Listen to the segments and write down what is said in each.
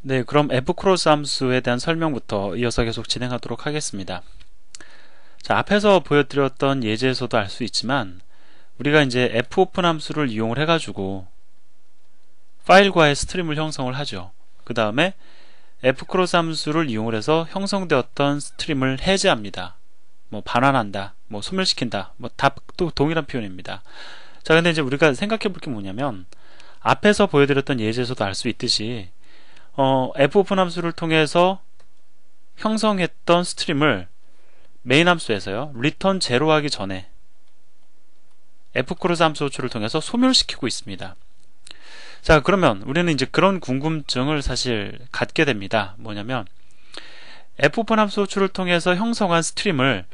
네, 그럼 fcross 함수에 대한 설명부터 이어서 계속 진행하도록 하겠습니다. 자, 앞에서 보여드렸던 예제에서도 알 수 있지만 우리가 이제 fopen 함수를 이용을 해가지고 파일과의 스트림을 형성을 하죠. 그 다음에 fcross 함수를 이용을 해서 형성되었던 스트림을 해제합니다. 뭐 반환한다, 뭐 소멸시킨다, 뭐 다 또 동일한 표현입니다. 자, 근데 이제 우리가 생각해 볼 게 뭐냐면 앞에서 보여드렸던 예제에서도 알 수 있듯이 fopen 함수를 통해서 형성했던 스트림을 메인 함수에서요 return 0 하기 전에 fcross 함수 호출을 통해서 소멸시키고 있습니다. 자, 그러면 우리는 이제 그런 궁금증을 사실 갖게 됩니다. 뭐냐면 fopen 함수 호출을 통해서 형성한 스트림을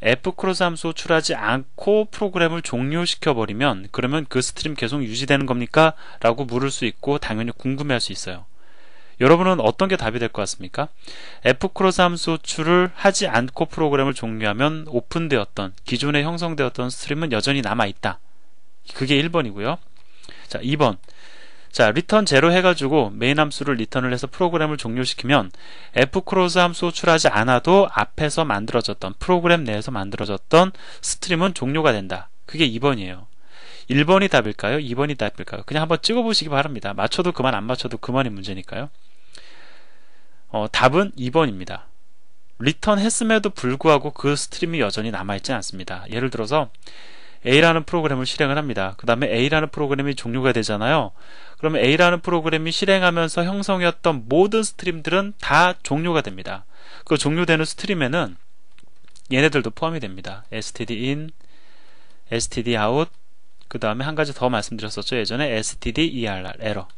fcross 함수 호출하지 않고 프로그램을 종료시켜 버리면 그러면 그 스트림 계속 유지되는 겁니까? 라고 물을 수 있고 당연히 궁금해할 수 있어요. 여러분은 어떤 게 답이 될 것 같습니까? fcross 함수 호출을 하지 않고 프로그램을 종료하면 오픈되었던 기존에 형성되었던 스트림은 여전히 남아있다. 그게 1번이고요. 자, 2번. 자, return 0 해가지고 메인 함수를 리턴을 해서 프로그램을 종료시키면 fcross 함수 호출하지 않아도 앞에서 만들어졌던 프로그램 내에서 만들어졌던 스트림은 종료가 된다. 그게 2번이에요. 1번이 답일까요? 2번이 답일까요? 그냥 한번 찍어보시기 바랍니다. 맞춰도 그만, 안 맞춰도 그만이 문제니까요. 답은 2번입니다. 리턴 했음에도 불구하고 그 스트림이 여전히 남아있지 않습니다. 예를 들어서 A라는 프로그램을 실행을 합니다. 그 다음에 A라는 프로그램이 종료가 되잖아요. 그러면 A라는 프로그램이 실행하면서 형성이었던 모든 스트림들은 다 종료가 됩니다. 그 종료되는 스트림에는 얘네들도 포함이 됩니다. stdin, stdout, 그 다음에 한 가지 더 말씀드렸었죠. 예전에 stderr, 에러.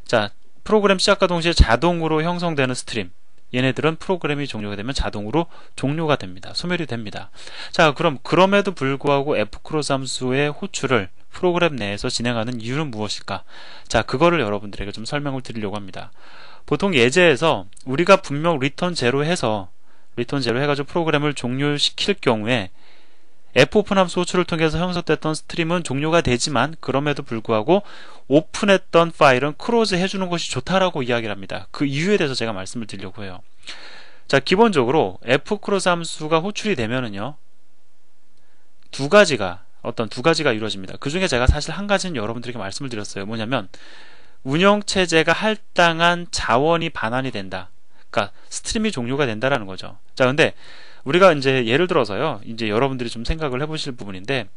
자, 프로그램 시작과 동시에 자동으로 형성되는 스트림, 얘네들은 프로그램이 종료가 되면 자동으로 종료가 됩니다. 소멸이 됩니다. 자, 그럼 그럼에도 불구하고 fcross 함수의 호출을 프로그램 내에서 진행하는 이유는 무엇일까? 자, 그거를 여러분들에게 좀 설명을 드리려고 합니다. 보통 예제에서 우리가 분명 return 0 해서 return 0 해가지고 프로그램을 종료시킬 경우에 fopen 함수 호출을 통해서 형성됐던 스트림은 종료가 되지만 그럼에도 불구하고 오픈했던 파일은 크로즈 해주는 것이 좋다라고 이야기를 합니다. 그 이유에 대해서 제가 말씀을 드리려고 해요. 자, 기본적으로 fcross 함수가 호출이 되면은요 두 가지가 이루어집니다. 그 중에 제가 사실 한 가지는 여러분들에게 말씀을 드렸어요. 뭐냐면 운영체제가 할당한 자원이 반환이 된다. 그러니까 스트림이 종료가 된다라는 거죠. 자, 근데 우리가 이제 예를 들어서요, 이제 여러분들이 좀 생각을 해보실 부분인데,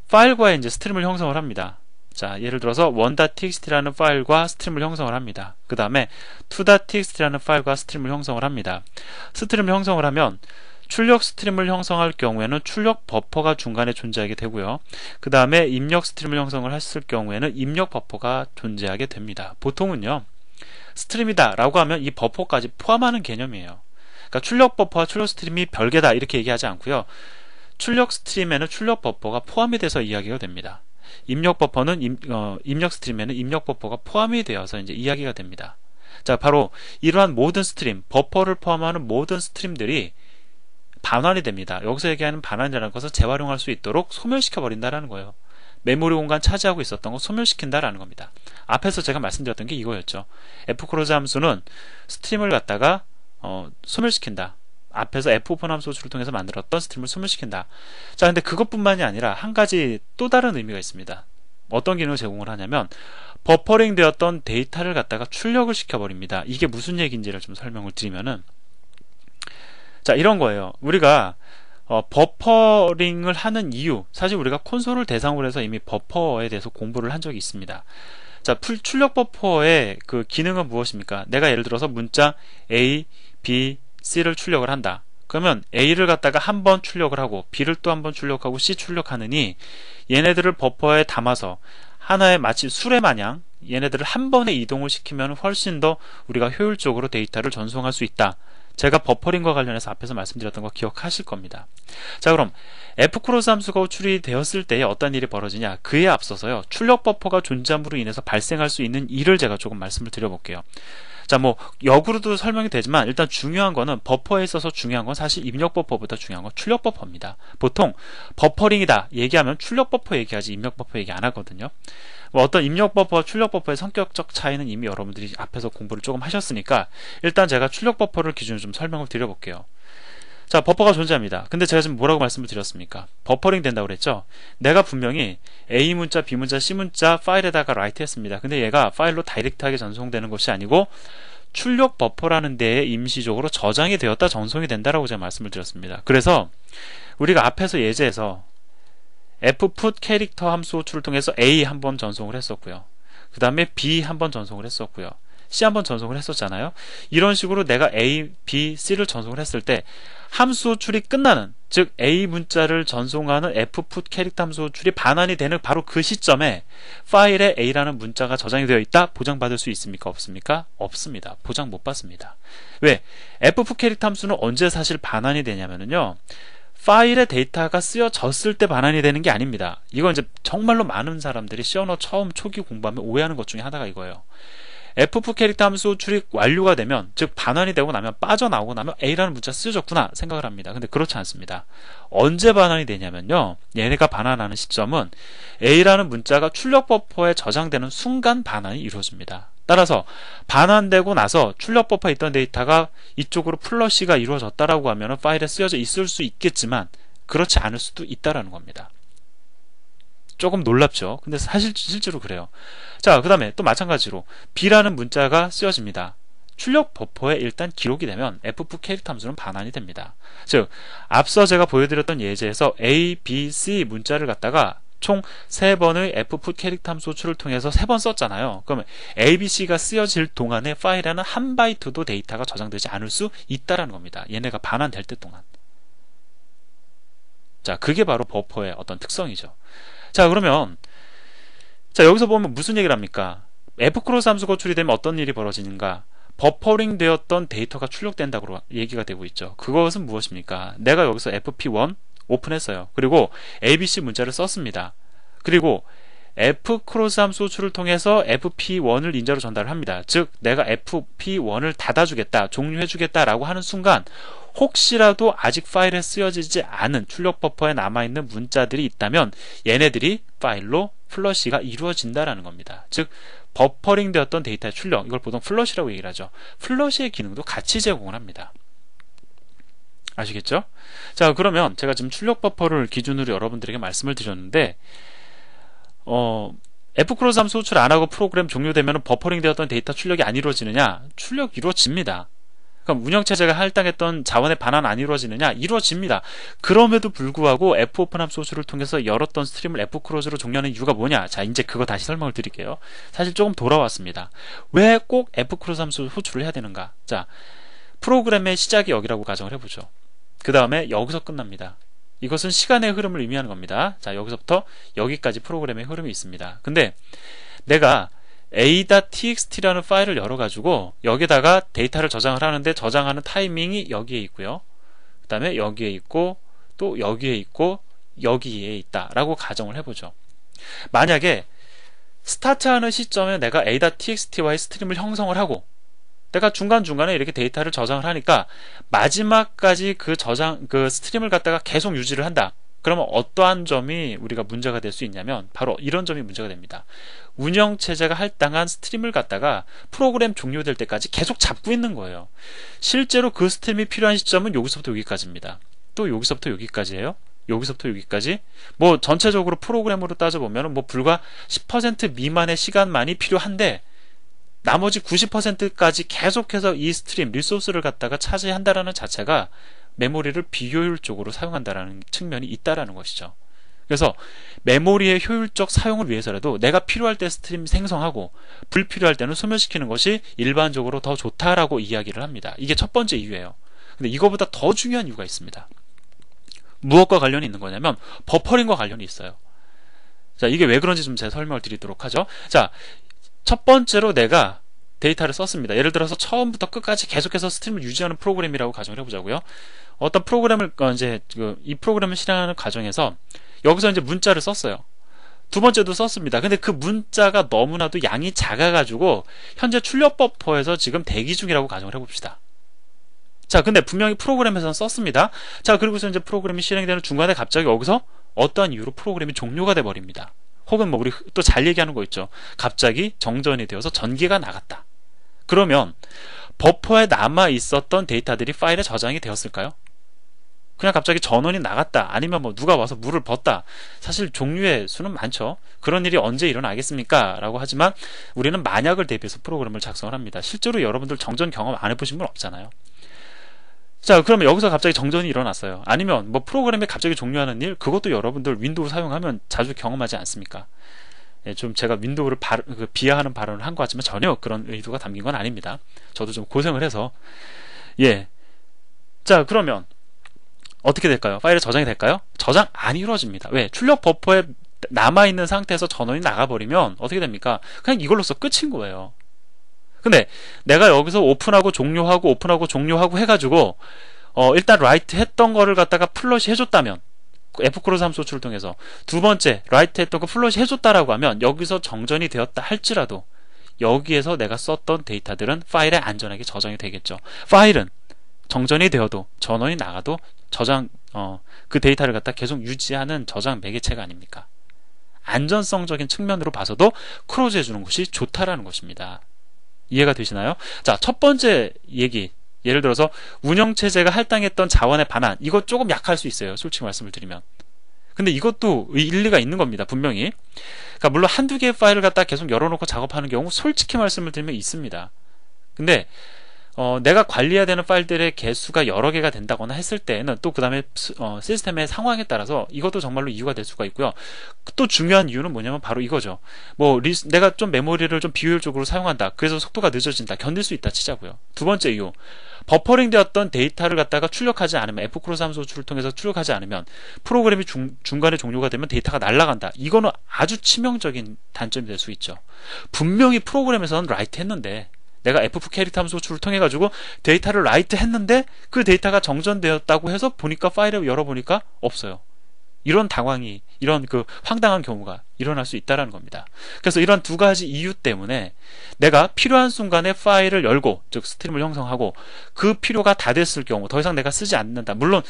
파일과 이제 스트림을 형성을 합니다. 자, 예를 들어서 1.txt라는 파일과 스트림을 형성을 합니다. 그 다음에 2.txt라는 파일과 스트림을 형성을 합니다. 스트림을 형성을 하면 출력 스트림을 형성할 경우에는 출력 버퍼가 중간에 존재하게 되고요. 그 다음에 입력 스트림을 형성을 했을 경우에는 입력 버퍼가 존재하게 됩니다. 보통은요, 스트림이다 라고 하면 이 버퍼까지 포함하는 개념이에요. 그러니까 출력 버퍼와 출력 스트림이 별개다 이렇게 얘기하지 않고요. 출력 스트림에는 출력 버퍼가 포함이 돼서 이야기가 됩니다. 입력 버퍼는 입력 스트림에는 입력 버퍼가 포함이 되어서 이제 이야기가 됩니다. 자, 바로 이러한 모든 스트림, 버퍼를 포함하는 모든 스트림들이 반환이 됩니다. 여기서 얘기하는 반환이라는 것은 재활용할 수 있도록 소멸시켜 버린다라는 거예요. 메모리 공간 차지하고 있었던 거 소멸시킨다라는 겁니다. 앞에서 제가 말씀드렸던 게 이거였죠. fcross 함수는 스트림을 갖다가 소멸시킨다. 앞에서 fopen 함수 호출을 통해서 만들었던 스트림을 소멸시킨다. 자, 근데 그것뿐만이 아니라 한 가지 또 다른 의미가 있습니다. 어떤 기능을 제공을 하냐면 버퍼링 되었던 데이터를 갖다가 출력을 시켜버립니다. 이게 무슨 얘기인지를 좀 설명을 드리면은, 자, 이런 거예요. 우리가 버퍼링을 하는 이유, 사실 우리가 콘솔을 대상으로 해서 이미 버퍼에 대해서 공부를 한 적이 있습니다. 자, 출력 버퍼의 그 기능은 무엇입니까? 내가 예를 들어서 문자 A, B, C를 출력을 한다. 그러면 A를 갖다가 한 번 출력을 하고 B를 또 한 번 출력하고 C 출력하느니 얘네들을 버퍼에 담아서 하나의 마치 수레 마냥 얘네들을 한 번에 이동을 시키면 훨씬 더 우리가 효율적으로 데이터를 전송할 수 있다. 제가 버퍼링과 관련해서 앞에서 말씀드렸던 거 기억하실 겁니다. 자, 그럼 fcross 함수가 호출이 되었을 때에 어떤 일이 벌어지냐? 그에 앞서서요, 출력 버퍼가 존재함으로 인해서 발생할 수 있는 일을 제가 조금 말씀을 드려볼게요. 자, 뭐 역으로도 설명이 되지만 일단 중요한 거는, 버퍼에 있어서 중요한 건 사실 입력 버퍼보다 중요한 건 출력 버퍼입니다. 보통 버퍼링이다 얘기하면 출력 버퍼 얘기하지 입력 버퍼 얘기 안 하거든요. 뭐 어떤 입력 버퍼와 출력 버퍼의 성격적 차이는 이미 여러분들이 앞에서 공부를 조금 하셨으니까 일단 제가 출력 버퍼를 기준으로 좀 설명을 드려볼게요. 자, 버퍼가 존재합니다. 근데 제가 지금 뭐라고 말씀을 드렸습니까? 버퍼링 된다고 그랬죠? 내가 분명히 A 문자, B 문자, C 문자 파일에다가 라이트 했습니다. 근데 얘가 파일로 다이렉트하게 전송되는 것이 아니고 출력 버퍼라는 데에 임시적으로 저장이 되었다 전송이 된다라고 제가 말씀을 드렸습니다. 그래서 우리가 앞에서 예제에서 fput 캐릭터 함수 호출을 통해서 A 한번 전송을 했었고요. 그 다음에 B 한번 전송을 했었고요. C 한번 전송을 했었잖아요. 이런 식으로 내가 A, B, C를 전송을 했을 때 함수 호출이 끝나는, 즉 A 문자를 전송하는 fput 캐릭터 함수 호출이 반환이 되는 바로 그 시점에 파일에 A라는 문자가 저장이 되어 있다. 보장받을 수 있습니까? 없습니까? 없습니다. 보장 못 받습니다. 왜? fput 캐릭터 함수는 언제 사실 반환이 되냐면요, 파일의 데이터가 쓰여졌을 때 반환이 되는 게 아닙니다. 이건 이제 정말로 많은 사람들이 C 언어 처음 초기 공부하면 오해하는 것 중에 하나가 이거예요. fp 캐릭터 함수 호출이 완료가 되면, 즉 반환이 되고 나면, 빠져나오고 나면 A라는 문자 쓰여졌구나 생각을 합니다. 근데 그렇지 않습니다. 언제 반환이 되냐면요, 얘네가 반환하는 시점은 A라는 문자가 출력 버퍼에 저장되는 순간 반환이 이루어집니다. 따라서 반환되고 나서 출력 버퍼에 있던 데이터가 이쪽으로 플러시가 이루어졌다라고 하면 파일에 쓰여져 있을 수 있겠지만 그렇지 않을 수도 있다라는 겁니다. 조금 놀랍죠? 근데 사실 실제로 그래요. 자, 그 다음에 또 마찬가지로 B라는 문자가 쓰여집니다. 출력 버퍼에 일단 기록이 되면 fp 캐릭터 함수는 반환이 됩니다. 즉 앞서 제가 보여드렸던 예제에서 A, B, C 문자를 갖다가 총 3번의 fput 캐릭터 함수 호출을 통해서 3번 썼잖아요. 그러면 A, B, C가 쓰여질 동안에 파일에는 한 바이트도 데이터가 저장되지 않을 수 있다라는 겁니다. 얘네가 반환될 때 동안. 자, 그게 바로 버퍼의 어떤 특성이죠. 자, 그러면 자, 여기서 보면 무슨 얘기를 합니까? fcross 함수가 호출이 되면 어떤 일이 벌어지는가? 버퍼링 되었던 데이터가 출력된다고 얘기가 되고 있죠. 그것은 무엇입니까? 내가 여기서 fp1 오픈했어요. 그리고 abc 문자를 썼습니다. 그리고 fcross 함수 호출을 통해서 fp1을 인자로 전달을 합니다. 즉 내가 fp1을 닫아주겠다, 종료해주겠다 라고 하는 순간 혹시라도 아직 파일에 쓰여지지 않은 출력 버퍼에 남아있는 문자들이 있다면 얘네들이 파일로 플러시가 이루어진다라는 겁니다. 즉 버퍼링 되었던 데이터의 출력, 이걸 보통 플러시라고 얘기를 하죠. 플러시의 기능도 같이 제공을 합니다. 아시겠죠? 자, 그러면 제가 지금 출력 버퍼를 기준으로 여러분들에게 말씀을 드렸는데 fcross 함수 호출 안 하고 프로그램 종료되면 버퍼링 되었던 데이터 출력이 안 이루어지느냐? 출력 이루어집니다. 그럼 운영체제가 할당했던 자원의 반환 안 이루어지느냐? 이루어집니다. 그럼에도 불구하고 fopen 함수 호출을 통해서 열었던 스트림을 fcross로 종료하는 이유가 뭐냐? 자, 이제 그거 다시 설명을 드릴게요. 사실 조금 돌아왔습니다. 왜 꼭 fcross 함수 호출을 해야 되는가? 자, 프로그램의 시작이 여기라고 가정을 해보죠. 그 다음에 여기서 끝납니다. 이것은 시간의 흐름을 의미하는 겁니다. 자, 여기서부터 여기까지 프로그램의 흐름이 있습니다. 근데 내가 a.txt라는 파일을 열어가지고 여기다가 데이터를 저장을 하는데 저장하는 타이밍이 여기에 있고요. 그 다음에 여기에 있고 또 여기에 있고 여기에 있다라고 가정을 해보죠. 만약에 스타트하는 시점에 내가 a.txt와의 스트림을 형성을 하고 내가 중간중간에 이렇게 데이터를 저장을 하니까 마지막까지 그 스트림을 갖다가 계속 유지를 한다. 그러면 어떠한 점이 우리가 문제가 될 수 있냐면 바로 이런 점이 문제가 됩니다. 운영체제가 할당한 스트림을 갖다가 프로그램 종료될 때까지 계속 잡고 있는 거예요. 실제로 그 스트림이 필요한 시점은 여기서부터 여기까지입니다. 또 여기서부터 여기까지예요. 여기서부터 여기까지. 뭐 전체적으로 프로그램으로 따져보면 뭐 불과 10% 미만의 시간만이 필요한데 나머지 90%까지 계속해서 이 스트림, 리소스를 갖다가 차지한다라는 자체가 메모리를 비효율적으로 사용한다라는 측면이 있다라는 것이죠. 그래서 메모리의 효율적 사용을 위해서라도 내가 필요할 때 스트림 생성하고 불필요할 때는 소멸시키는 것이 일반적으로 더 좋다라고 이야기를 합니다. 이게 첫 번째 이유예요. 근데 이거보다 더 중요한 이유가 있습니다. 무엇과 관련이 있는 거냐면 버퍼링과 관련이 있어요. 자, 이게 왜 그런지 좀 제가 설명을 드리도록 하죠. 자, 첫 번째로 내가 데이터를 썼습니다. 예를 들어서 처음부터 끝까지 계속해서 스트림을 유지하는 프로그램이라고 가정을 해보자고요. 어떤 프로그램을 이제 이 프로그램을 실행하는 과정에서 여기서 이제 문자를 썼어요. 두 번째도 썼습니다. 근데 그 문자가 너무나도 양이 작아가지고 현재 출력 버퍼에서 지금 대기 중이라고 가정을 해봅시다. 자, 근데 분명히 프로그램에서는 썼습니다. 자, 그리고서 이제 프로그램이 실행되는 중간에 갑자기 여기서 어떠한 이유로 프로그램이 종료가 돼버립니다. 혹은 뭐 우리 또 잘 얘기하는 거 있죠. 갑자기 정전이 되어서 전기가 나갔다. 그러면 버퍼에 남아 있었던 데이터들이 파일에 저장이 되었을까요? 그냥 갑자기 전원이 나갔다. 아니면 뭐 누가 와서 물을 붓다. 사실 종류의 수는 많죠. 그런 일이 언제 일어나겠습니까? 라고 하지만 우리는 만약을 대비해서 프로그램을 작성을 합니다. 실제로 여러분들 정전 경험 안 해보신 분 없잖아요. 자, 그러면 여기서 갑자기 정전이 일어났어요. 아니면 뭐 프로그램이 갑자기 종료하는 일, 그것도 여러분들 윈도우 사용하면 자주 경험하지 않습니까? 예, 좀 제가 윈도우를 비하하는 발언을 한 것 같지만 전혀 그런 의도가 담긴 건 아닙니다. 저도 좀 고생을 해서. 예. 자, 그러면 어떻게 될까요? 파일에 저장이 될까요? 저장 안 이루어집니다. 왜? 출력 버퍼에 남아있는 상태에서 전원이 나가버리면 어떻게 됩니까? 그냥 이걸로써 끝인 거예요. 근데 내가 여기서 오픈하고 종료하고 오픈하고 종료하고 해가지고 일단 라이트 했던 거를 갖다가 플러시 해줬다면 F크로스 함수를 통해서 두 번째 라이트 했던 거 플러시 해줬다라고 하면 여기서 정전이 되었다 할지라도 여기에서 내가 썼던 데이터들은 파일에 안전하게 저장이 되겠죠. 파일은 정전이 되어도 전원이 나가도 저장 그 데이터를 갖다 계속 유지하는 저장 매개체가 아닙니까? 안전성적인 측면으로 봐서도 크로즈 해주는 것이 좋다라는 것입니다. 이해가 되시나요? 자, 첫 번째 얘기, 예를 들어서 운영체제가 할당했던 자원의 반환, 이거 조금 약할 수 있어요. 솔직히 말씀을 드리면. 근데 이것도 일리가 있는 겁니다. 분명히. 그러니까 물론 한두 개의 파일을 갖다 계속 열어놓고 작업하는 경우 솔직히 말씀을 드리면 있습니다. 근데 내가 관리해야 되는 파일들의 개수가 여러 개가 된다거나 했을 때에는 또 그 다음에 시스템의 상황에 따라서 이것도 정말로 이유가 될 수가 있고요. 또 중요한 이유는 뭐냐면 바로 이거죠. 뭐 내가 좀 메모리를 좀 비효율적으로 사용한다. 그래서 속도가 늦어진다. 견딜 수 있다 치자고요. 두 번째 이유. 버퍼링 되었던 데이터를 갖다가 출력하지 않으면 F크로스 함수를 통해서 출력하지 않으면 프로그램이 중간에 종료가 되면 데이터가 날아간다. 이거는 아주 치명적인 단점이 될 수 있죠. 분명히 프로그램에서는 라이트 했는데 내가 f 캐릭터 함수를 통해 가지고 데이터를 라이트 했는데 그 데이터가 정전되었다고 해서 보니까 파일을 열어보니까 없어요. 이런 이런 그 황당한 경우가 일어날 수 있다는 겁니다. 그래서 이런 두 가지 이유 때문에 내가 필요한 순간에 파일을 열고, 즉 스트림을 형성하고 그 필요가 다 됐을 경우 더 이상 내가 쓰지 않는다. 물론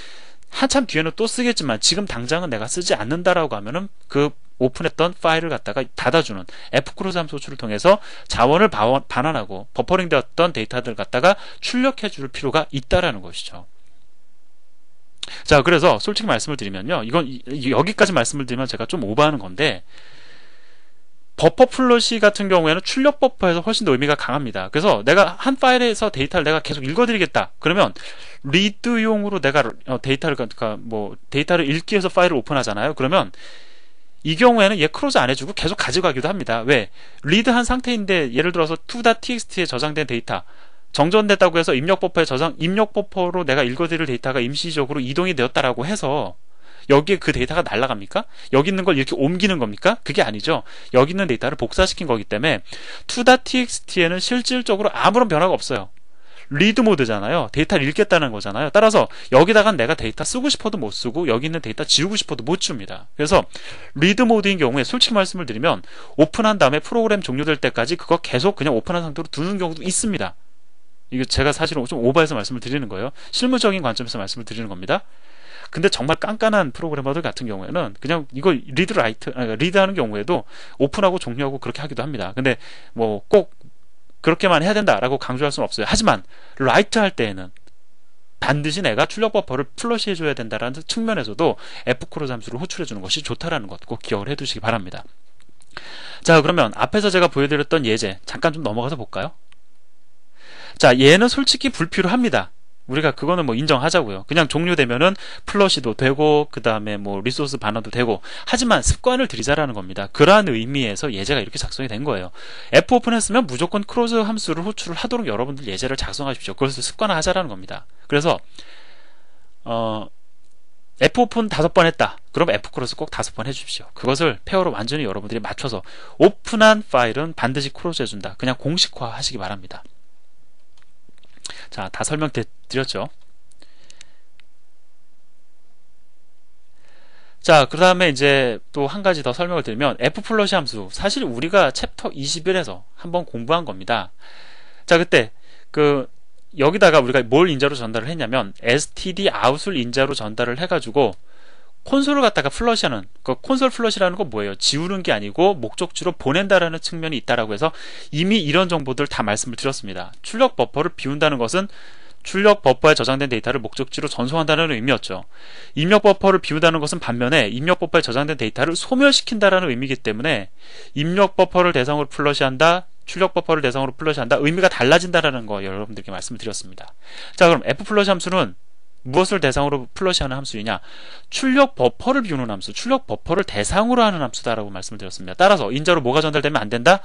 한참 뒤에는 또 쓰겠지만 지금 당장은 내가 쓰지 않는다라고 하면은 그 오픈했던 파일을 갖다가 닫아주는 F크로스 함수를 통해서 자원을 반환하고 버퍼링 되었던 데이터들 갖다가 출력해 줄 필요가 있다라는 것이죠. 자, 그래서 솔직히 말씀을 드리면요. 이건 여기까지 말씀을 드리면 제가 좀 오버하는 건데 버퍼 플러시 같은 경우에는 출력 버퍼에서 훨씬 더 의미가 강합니다. 그래서 내가 한 파일에서 데이터를 내가 계속 읽어드리겠다. 그러면 리드용으로 내가 데이터를 읽기 위해서 파일을 오픈하잖아요. 그러면 이 경우에는 얘 크로즈 안 해주고 계속 가져가기도 합니다. 왜? 리드한 상태인데 예를 들어서 2.txt에 저장된 데이터 정전됐다고 해서 입력 버퍼로 내가 읽어드릴 데이터가 임시적으로 이동이 되었다라고 해서 여기에 그 데이터가 날아갑니까? 여기 있는 걸 이렇게 옮기는 겁니까? 그게 아니죠. 여기 있는 데이터를 복사시킨 거기 때문에 2.txt에는 실질적으로 아무런 변화가 없어요. 리드 모드잖아요. 데이터를 읽겠다는 거잖아요. 따라서 여기다가 내가 데이터 쓰고 싶어도 못 쓰고 여기 있는 데이터 지우고 싶어도 못 지웁니다. 그래서 리드 모드인 경우에 솔직히 말씀을 드리면 오픈한 다음에 프로그램 종료될 때까지 그거 계속 그냥 오픈한 상태로 두는 경우도 있습니다. 이거 제가 사실은 좀 오버해서 말씀을 드리는 거예요. 실무적인 관점에서 말씀을 드리는 겁니다. 근데 정말 깐깐한 프로그래머들 같은 경우에는 그냥 이거 리드하는 경우에도 오픈하고 종료하고 그렇게 하기도 합니다. 근데 뭐 꼭 그렇게만 해야 된다라고 강조할 수는 없어요. 하지만 라이트 할 때에는 반드시 내가 출력 버퍼를 플러시 해줘야 된다라는 측면에서도 F크로즈 함수를 호출해 주는 것이 좋다라는 것 꼭 기억을 해두시기 바랍니다. 자, 그러면 앞에서 제가 보여드렸던 예제 잠깐 좀 넘어가서 볼까요? 자, 얘는 솔직히 불필요합니다. 우리가 그거는 뭐 인정하자고요. 그냥 종료되면은 플러시도 되고 그 다음에 뭐 리소스 반환도 되고, 하지만 습관을 들이자라는 겁니다. 그러한 의미에서 예제가 이렇게 작성이 된 거예요. Fopen 했으면 무조건 크로즈 함수를 호출을 하도록 여러분들 예제를 작성하십시오. 그것을 습관화하자라는 겁니다. 그래서 Fopen 5번 했다. 그럼 F크로즈 꼭 5번 해주십시오. 그것을 페어로 완전히 여러분들이 맞춰서 오픈한 파일은 반드시 크로즈 해준다. 그냥 공식화 하시기 바랍니다. 자, 다 설명드렸죠. 자, 그 다음에 이제 또 한 가지 더 설명을 드리면 F플러시 함수, 사실 우리가 챕터 21에서 한번 공부한 겁니다. 자, 그때 여기다가 우리가 뭘 인자로 전달을 했냐면 std out을 인자로 전달을 해가지고 콘솔을 갖다가 플러시하는, 그 콘솔 플러시라는 건 뭐예요? 지우는 게 아니고 목적지로 보낸다라는 측면이 있다라고 해서 이미 이런 정보들 다 말씀을 드렸습니다. 출력 버퍼를 비운다는 것은 출력 버퍼에 저장된 데이터를 목적지로 전송한다는 의미였죠. 입력 버퍼를 비운다는 것은 반면에 입력 버퍼에 저장된 데이터를 소멸시킨다라는 의미이기 때문에 입력 버퍼를 대상으로 플러시한다, 출력 버퍼를 대상으로 플러시한다, 의미가 달라진다라는 거 여러분들께 말씀을 드렸습니다. 자, 그럼 f플러시 함수는 무엇을 대상으로 플러시하는 함수이냐? 출력 버퍼를 비우는 함수, 출력 버퍼를 대상으로 하는 함수다라고 말씀을 드렸습니다. 따라서 인자로 뭐가 전달되면 안 된다?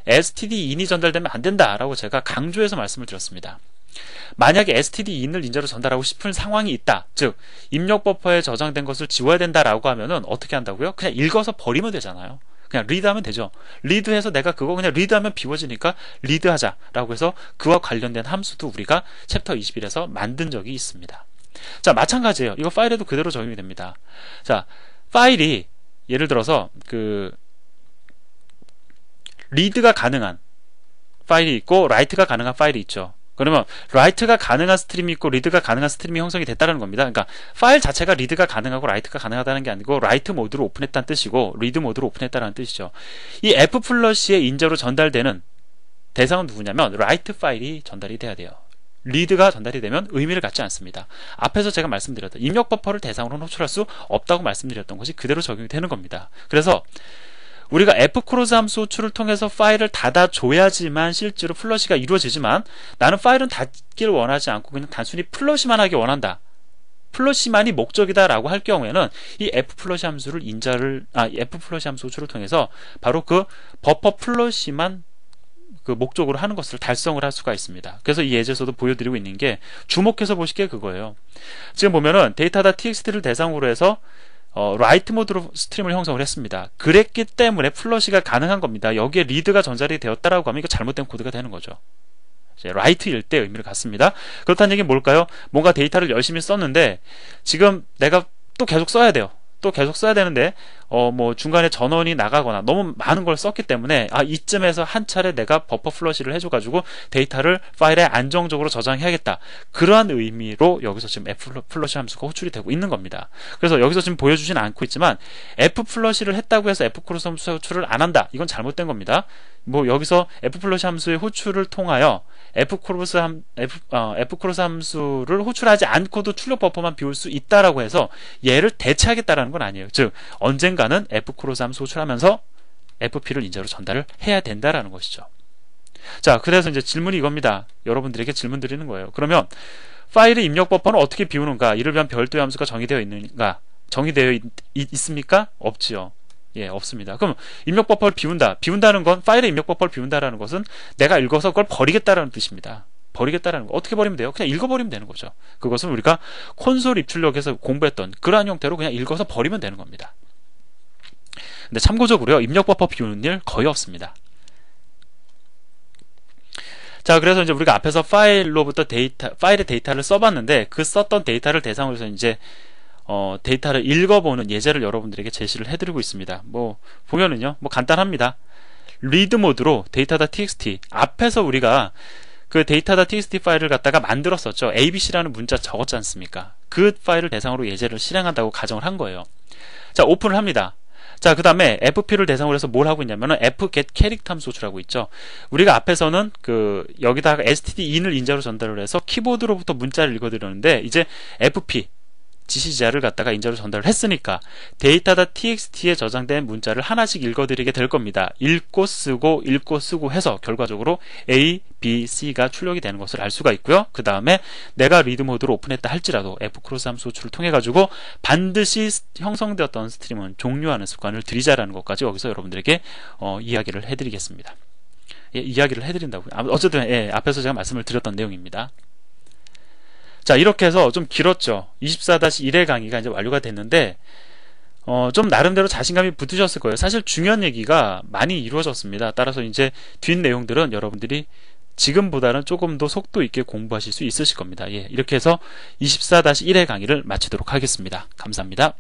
stdin이 전달되면 안 된다라고 제가 강조해서 말씀을 드렸습니다. 만약에 stdin을 인자로 전달하고 싶은 상황이 있다, 즉 입력 버퍼에 저장된 것을 지워야 된다라고 하면은 어떻게 한다고요? 그냥 읽어서 버리면 되잖아요. 그냥 리드하면 되죠. 리드해서 내가 그거 그냥 리드하면 비워지니까 리드하자라고 해서 그와 관련된 함수도 우리가 챕터 21에서 만든 적이 있습니다. 자, 마찬가지예요. 이거 파일에도 그대로 적용이 됩니다. 자, 파일이 예를 들어서 리드가 가능한 파일이 있고 라이트가 가능한 파일이 있죠. 그러면 라이트가 가능한 스트림이 있고 리드가 가능한 스트림이 형성이 됐다는 겁니다. 그러니까 파일 자체가 리드가 가능하고 라이트가 가능하다는 게 아니고 라이트 모드로 오픈했다는 뜻이고 리드 모드로 오픈했다는 뜻이죠. 이 f플러시의 인자로 전달되는 대상은 누구냐면 라이트 파일이 전달이 돼야 돼요. 리드가 전달이 되면 의미를 갖지 않습니다. 앞에서 제가 말씀드렸던 입력 버퍼를 대상으로 호출할 수 없다고 말씀드렸던 것이 그대로 적용이 되는 겁니다. 그래서 우리가 fclose 함수 호출을 통해서 파일을 닫아줘야지만 실제로 플러시가 이루어지지만 나는 파일은 닫기를 원하지 않고 그냥 단순히 플러시만 하기 원한다, 플러시만이 목적이다 라고 할 경우에는 이 f플러시 함수를 f플러시 함수 호출을 통해서 바로 그 버퍼 플러시만 그 목적으로 하는 것을 달성을 할 수가 있습니다. 그래서 이 예제에서도 보여드리고 있는 게 주목해서 보실 게 그거예요. 지금 보면은 데이터.txt를 대상으로 해서 라이트 모드로 스트림을 형성을 했습니다. 그랬기 때문에 플러시가 가능한 겁니다. 여기에 리드가 전달이 되었다라고 하면 이거 잘못된 코드가 되는 거죠. 이제 라이트일 때 의미를 갖습니다. 그렇다는 얘기는 뭘까요? 뭔가 데이터를 열심히 썼는데 지금 내가 또 계속 써야 돼요. 또 계속 써야 되는데 뭐 중간에 전원이 나가거나 너무 많은 걸 썼기 때문에 이쯤에서 한 차례 내가 버퍼 플러시를 해줘가지고 데이터를 파일에 안정적으로 저장해야겠다, 그러한 의미로 여기서 지금 f플러시 함수가 호출이 되고 있는 겁니다. 그래서 여기서 지금 보여주진 않고 있지만 f플러시를 했다고 해서 fclose 함수 호출을 안 한다, 이건 잘못된 겁니다. 뭐 여기서 f플러시 함수의 호출을 통하여 fclose 함수를 호출하지 않고도 출력 버퍼만 비울 수 있다라고 해서 얘를 대체하겠다라는 건 아니에요. 즉 언젠가는 fclose 함수 호출하면서 fp를 인자로 전달을 해야 된다라는 것이죠. 자, 그래서 이제 질문이 이겁니다. 여러분들에게 질문 드리는 거예요. 그러면 파일의 입력 버퍼는 어떻게 비우는가? 이를 위한 별도의 함수가 정의되어 있는가? 정의되어 있습니까? 없지요. 예, 없습니다. 그럼 입력 버퍼를 비운다는 건, 파일의 입력 버퍼를 비운다라는 것은 내가 읽어서 그걸 버리겠다라는 뜻입니다. 버리겠다라는 거. 어떻게 버리면 돼요? 그냥 읽어버리면 되는 거죠. 그것은 우리가 콘솔 입출력에서 공부했던 그러한 형태로 그냥 읽어서 버리면 되는 겁니다. 근데 참고적으로요, 입력 버퍼 비우는 일 거의 없습니다. 자, 그래서 이제 우리가 앞에서 파일로부터 파일의 데이터를 써봤는데 그 썼던 데이터를 대상으로 해서 이제 데이터를 읽어보는 예제를 여러분들에게 제시를 해드리고 있습니다. 뭐 보면은요, 뭐 간단합니다. 리드 모드로 데이터.txt, 앞에서 우리가 그 데이터.txt 파일을 갖다가 만들었었죠. abc라는 문자 적었지 않습니까? 그 파일을 대상으로 예제를 실행한다고 가정을 한 거예요. 자, 오픈을 합니다. 자, 그 다음에 fp를 대상으로 해서 뭘 하고 있냐면은 fgetCharacter 함수 호출하고 있죠. 우리가 앞에서는 여기다가 stdin을 인자로 전달을 해서 키보드로부터 문자를 읽어드렸는데 이제 fp 지시자를 갖다가 인자로 전달을 했으니까 데이터.txt에 저장된 문자를 하나씩 읽어드리게 될 겁니다. 읽고 쓰고 해서 결과적으로 A, B, C가 출력이 되는 것을 알 수가 있고요. 그 다음에 내가 리드 모드로 오픈했다 할지라도 fclose 함수 호출을 통해 가지고 반드시 형성되었던 스트림은 종료하는 습관을 들이자라는 것까지 여기서 여러분들에게 이야기를 해드리겠습니다. 예, 이야기를 해드린다고요. 어쨌든 앞에서 제가 말씀을 드렸던 내용입니다. 자, 이렇게 해서 좀 길었죠. 24-1회 강의가 이제 완료가 됐는데 좀 나름대로 자신감이 붙으셨을 거예요. 사실 중요한 얘기가 많이 이루어졌습니다. 따라서 이제 뒷 내용들은 여러분들이 지금보다는 조금 더 속도 있게 공부하실 수 있으실 겁니다. 예, 이렇게 해서 24-1회 강의를 마치도록 하겠습니다. 감사합니다.